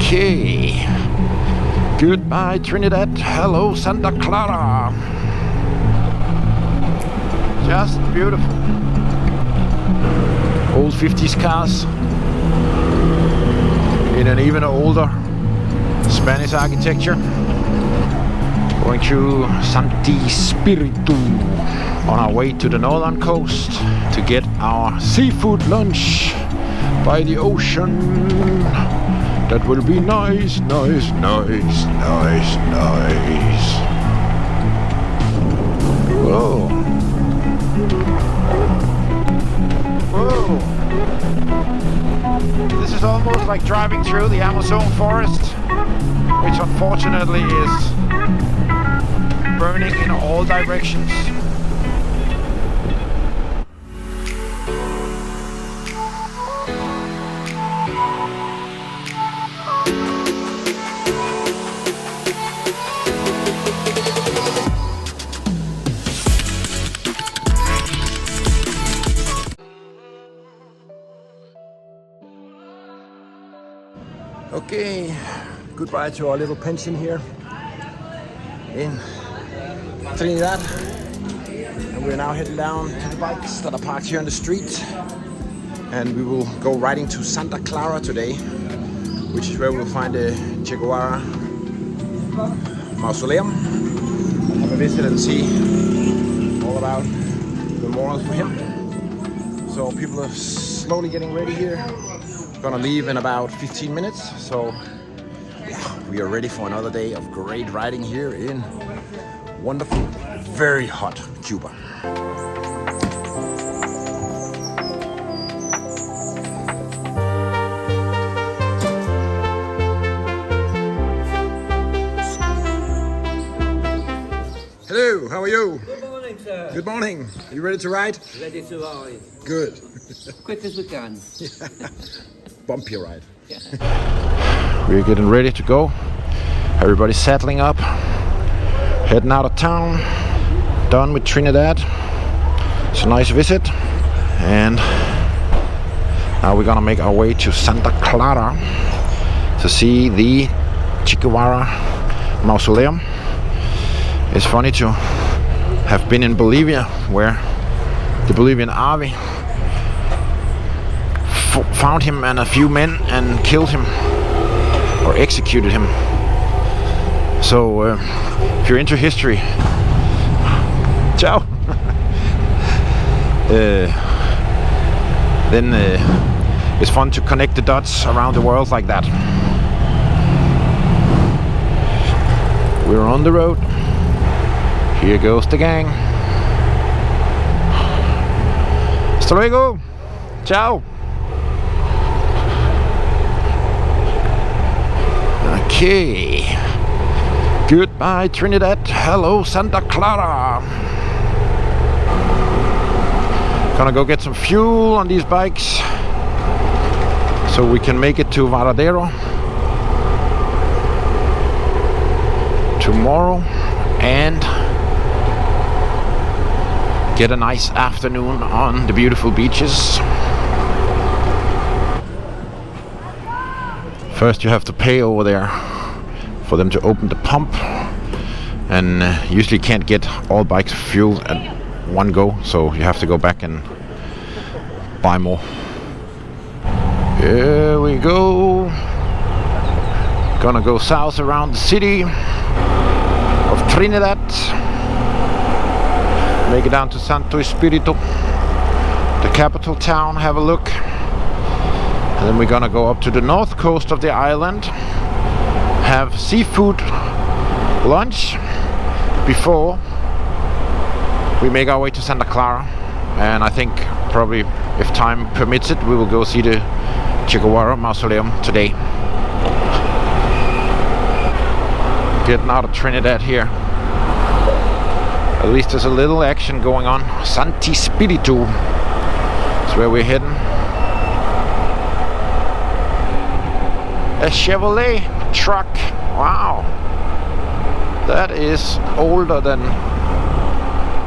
Okay. Goodbye Trinidad. Hello Santa Clara. Just beautiful. Old 50s cars in an even older Spanish architecture. Going through Santi Spiritu on our way to the northern coast to get our seafood lunch by the ocean. That will be nice, nice, nice, nice, nice. Whoa. Whoa. This is almost like driving through the Amazon forest, which unfortunately is burning in all directions. Okay, goodbye to our little pension here in Trinidad, and we're now heading down to the bikes that are parked here on the street, and we will go riding to Santa Clara today, which is where we'll find the Che Guevara Mausoleum, have a visit and see all about the memorials for him. So people are slowly getting ready here. Gonna leave in about 15 minutes, so yeah, we are ready for another day of great riding here in wonderful, very hot Cuba. Hello, how are you? Good morning, sir. Good morning. Are you ready to ride? Ready to ride. Good. Quick as we can. Bumpy ride. Yeah. We're getting ready to go. Everybody's settling up, heading out of town. Done with Trinidad. It's a nice visit, and now we're gonna make our way to Santa Clara to see the Che Guevara Mausoleum. It's funny to have been in Bolivia, where the Bolivian army found him and a few men and killed him or executed him. So if you're into history, ciao. Then it's fun to connect the dots around the world like that. We're on the road. Here goes the gang. Hasta luego. Ciao. Okay. Goodbye Trinidad. Hello Santa Clara. Gonna go get some fuel on these bikes so we can make it to Varadero tomorrow and get a nice afternoon on the beautiful beaches. First you have to pay over there for them to open the pump, and usually can't get all bikes fuel at one go, so you have to go back and buy more. Here we go. Gonna go south around the city of Trinidad, make it down to Santo Espiritu, the capital town, have a look. And then we're gonna go up to the north coast of the island, have seafood lunch before we make our way to Santa Clara. And I think probably, if time permits it, we will go see the Che Guevara Mausoleum today. Getting out of Trinidad here. At least there's a little action going on. Santi Spiritu is where we're heading. A Chevrolet truck. Wow, that is older than.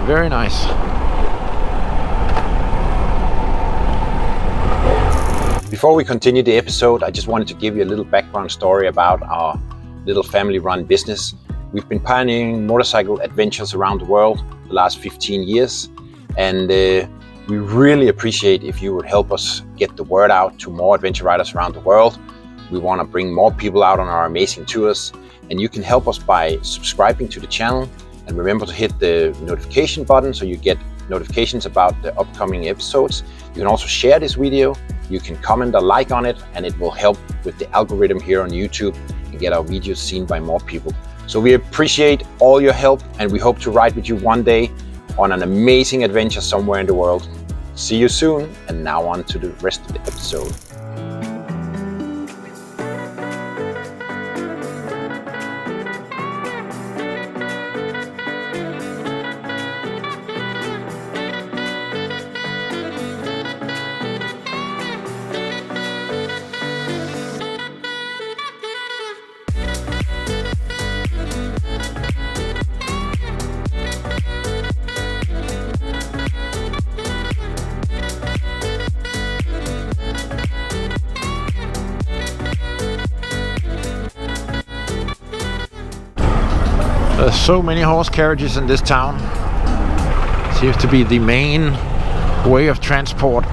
Very nice. Before we continue the episode, I just wanted to give you a little background story about our little family-run business. We've been pioneering motorcycle adventures around the world the last 15 years, and we really appreciate if you would help us get the word out to more adventure riders around the world. We want to bring more people out on our amazing tours, and you can help us by subscribing to the channel, and remember to hit the notification button so you get notifications about the upcoming episodes. You can also share this video, you can comment or like on it, and it will help with the algorithm here on YouTube and get our videos seen by more people. So we appreciate all your help, and we hope to ride with you one day on an amazing adventure somewhere in the world. See you soon, and now on to the rest of the episode. There's so many horse carriages in this town. Seems to be the main way of transport.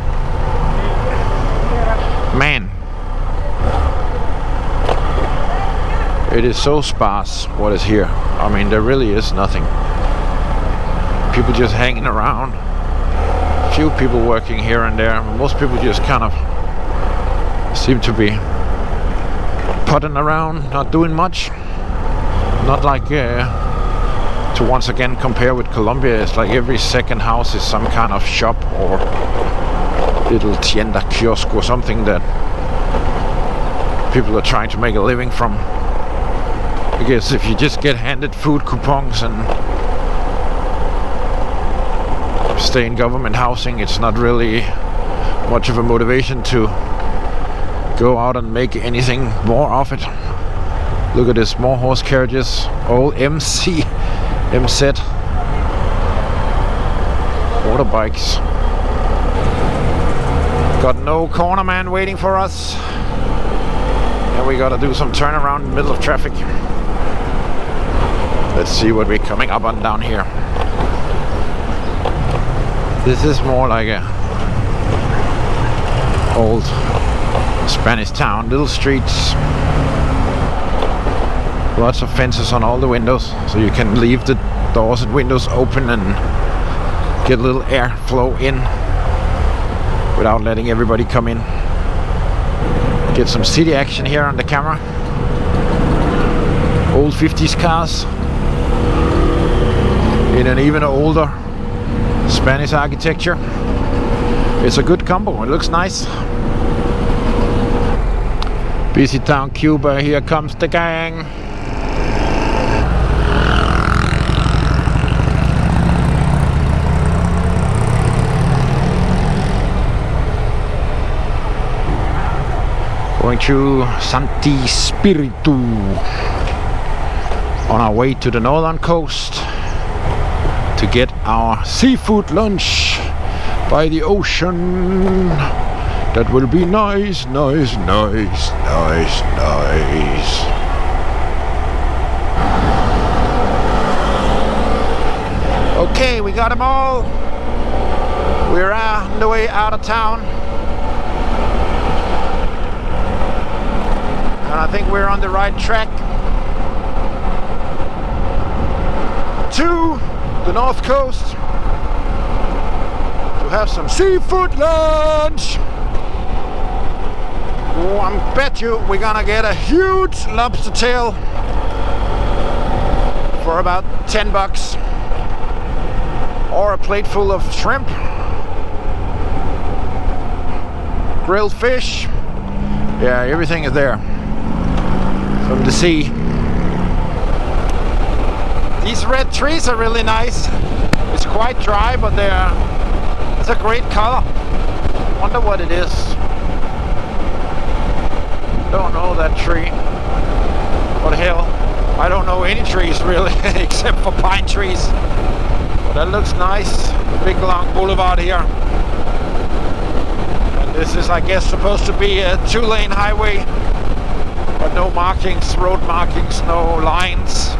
Man, it is so sparse what is here. I mean, there really is nothing. People just hanging around. Few people working here and there. Most people just kind of seem to be putting around, not doing much. Not like to once again compare with Colombia. It's like every second house is some kind of shop or little tienda kiosk or something that people are trying to make a living from. Because if you just get handed food coupons and stay in government housing, it's not really much of a motivation to go out and make anything more of it. Look at this, more horse carriages, all MZ motorbikes. Got no corner man waiting for us. And we gotta do some turnaround in the middle of traffic. Let's see what we're coming up on down here. This is more like a old Spanish town, little streets. Lots of fences on all the windows, so you can leave the doors and windows open and get a little airflow in without letting everybody come in. Get some city action here on the camera. Old 50s cars in an even older Spanish architecture. It's a good combo, it looks nice. Busy town Cuba, here comes the gang. Going to Santi Spiritu on our way to the northern coast to get our seafood lunch by the ocean. That will be nice, nice, nice, nice, nice. Okay, we got them all. We're on the way out of town. And I think we're on the right track to the north coast to have some seafood lunch. Oh, I bet you we're gonna get a huge lobster tail for about 10 bucks, or a plate full of shrimp, grilled fish. Yeah, everything is there from the sea. These red trees are really nice. It's quite dry, but it's a great color. Wonder what it is. Don't know that tree. What hell? I don't know any trees really, except for pine trees. But that looks nice. Big long boulevard here. And This is, I guess, supposed to be a 2-lane highway, but no markings, road markings, no lines.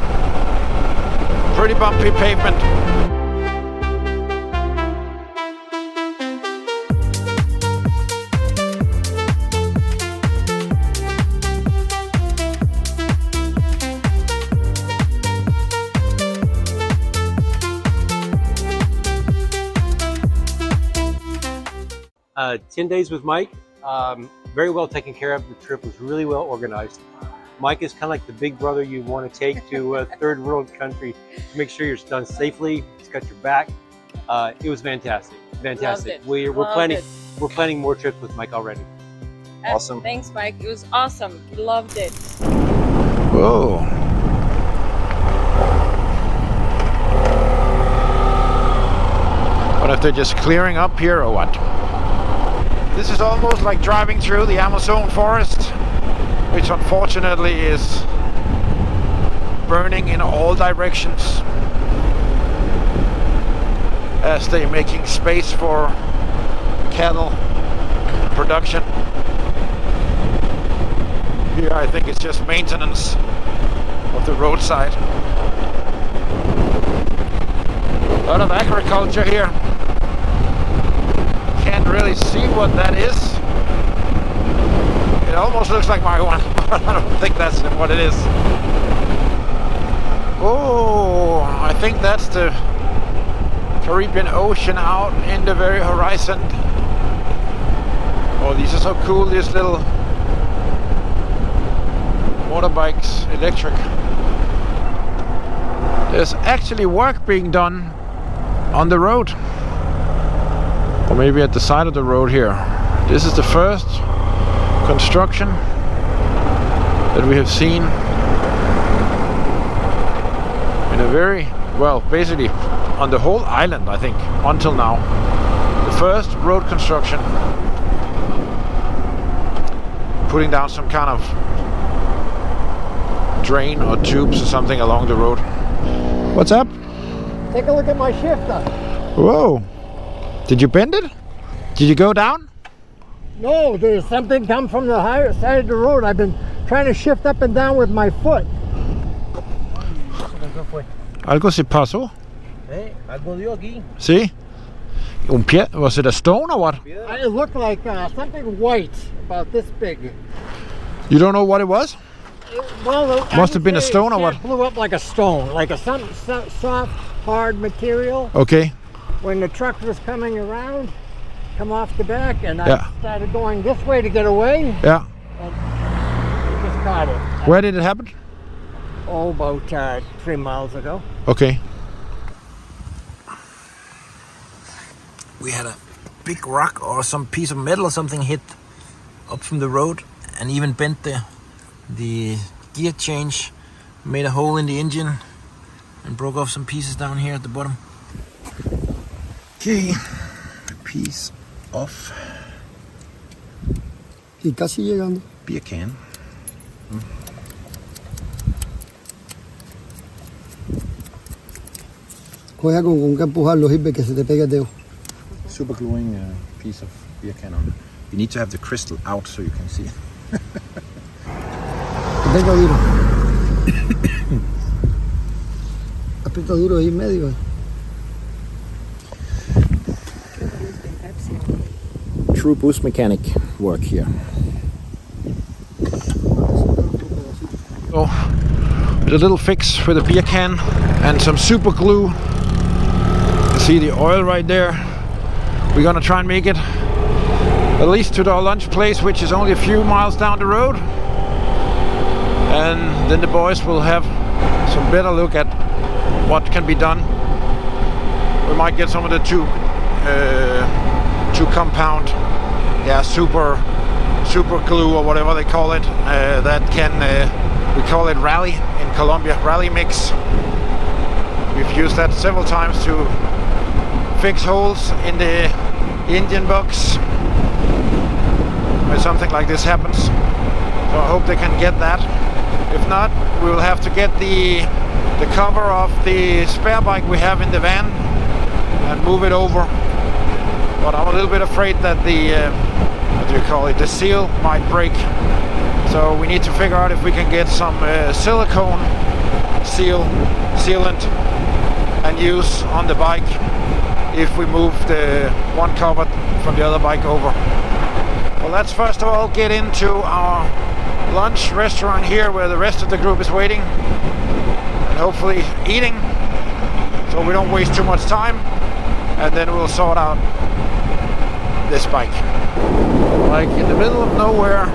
Pretty bumpy pavement. "10 days with Mike, very well taken care of. The trip was really well organized. Mike is kind of like the big brother you want to take to a third world country to make sure you're done safely. He's got your back. It was fantastic, fantastic. We're planning more trips with Mike already. Awesome. Thanks, Mike. It was awesome. Loved it. Whoa. What if they're just clearing up here or what? This is almost like driving through the Amazon forest, which unfortunately is burning in all directions as they're making space for cattle production. Here I think it's just maintenance of the roadside. A lot of agriculture here. Can't really see what that is. It almost looks like marijuana, but I don't think that's what it is. Oh, I think that's the Caribbean Ocean out in the very horizon. Oh, these are so cool, these little motorbikes, electric. There's actually work being done on the road. Or maybe at the side of the road here. This is the first construction that we have seen in a very, well, basically on the whole island, I think, until now. The first road construction. Putting down some kind of drain or tubes or something along the road. What's up? Take a look at my shifter. Whoa. Did you bend it? Did you go down? No, there's something come from the higher side of the road. I've been trying to shift up and down with my foot. Algo se pasó. Algo dio aquí. See? Un pie? Was it a stone or what? It looked like something white, about this big. You don't know what it was? Well, Must have been a stone or what? It blew up like a stone, like a soft, hard material. Okay. When the truck was coming around, come off the back, and I Yeah. started going this way to get away, Yeah. and just caught it. Where did it happen? Oh, about 3 miles ago. Okay. We had a big rock or some piece of metal or something hit up from the road and even bent the gear change, made a hole in the engine and broke off some pieces down here at the bottom. Okay, piece of Y casi llegando. beer can. Coge algo con que empujarlo, Hilbert, que se te pegue el dedo. Super gluing a piece of beer can on. You need to have the crystal out so you can see it. Venga duro. Aprieta duro ahí en medio. True boost mechanic work here. So, the little fix for the beer can and some super glue. You see the oil right there. We're gonna try and make it at least to our lunch place, which is only a few miles down the road. And then the boys will have some better look at what can be done. We might get some of the two compound, super glue or whatever they call it. That can we call it rally in Colombia, rally mix. We've used that several times to fix holes in the engine box when something like this happens. So I hope they can get that. If not, we will have to get the cover of the spare bike we have in the van and move it over. But I'm a little bit afraid that the do you call it, the seal might break. So we need to figure out if we can get some silicone sealant and use on the bike if we move the one cover from the other bike over. Well, let's first of all get into our lunch restaurant here where the rest of the group is waiting and hopefully eating, so we don't waste too much time, and then we'll sort out this bike. Like in the middle of nowhere,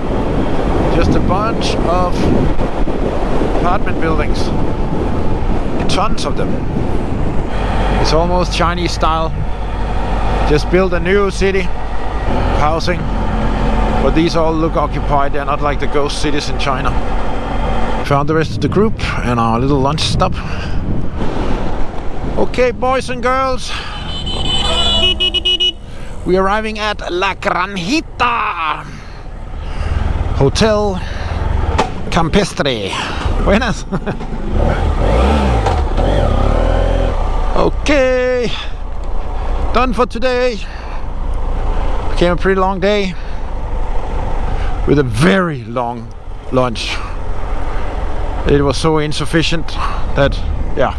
just a bunch of apartment buildings, tons of them. It's almost Chinese style. Just built a new city housing, but these all look occupied. They're not like the ghost cities in China. Found the rest of the group and our little lunch stop. Okay, boys and girls, we're arriving at La Granjita Hotel Campestre. Buenas. Okay, done for today. Became a pretty long day with a very long lunch. It was so insufficient that, yeah,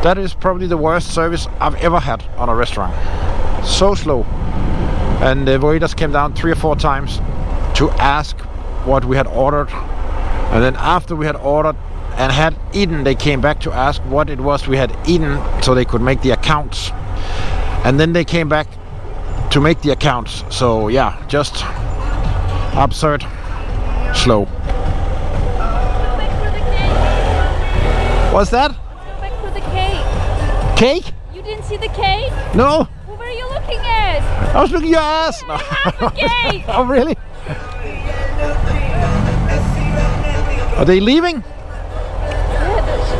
that is probably the worst service I've ever had on a restaurant. So slow. And the waiters came down 3 or 4 times to ask what we had ordered, and then after we had ordered and had eaten, they came back to ask what it was we had eaten so they could make the accounts, and then they came back to make the accounts. So yeah, just absurd slow. What's that? Go back for the cake. Cake? You didn't see the cake? No. Who were you looking at? I was looking at your ass. No. Half a cake. Oh really? Are they leaving?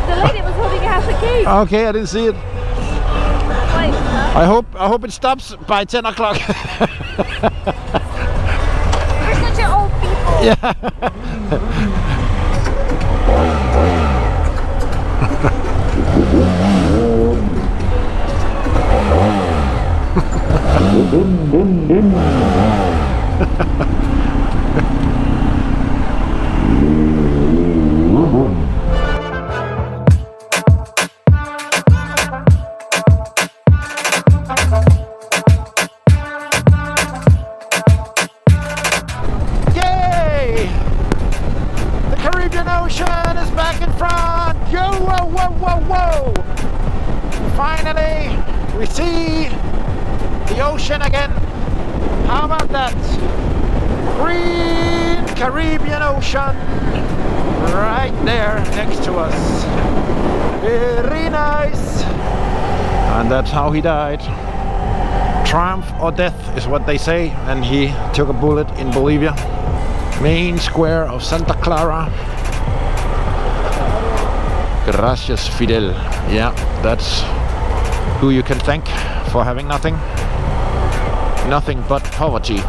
The lady was holding half a cake. Okay, I didn't see it. Wait, I hope it stops by 10 o'clock. We're such an old people. Yeah. Yay! The Caribbean Ocean is back in front. Yo, whoa, whoa, whoa, whoa! Finally, we see the ocean again. How about that? Green Caribbean Ocean right there next to us. Very nice. And that's how he died. Triumph or death is what they say, and he took a bullet in Bolivia. Main square of Santa Clara. Gracias, Fidel. Yeah, that's who you can thank for having nothing but poverty.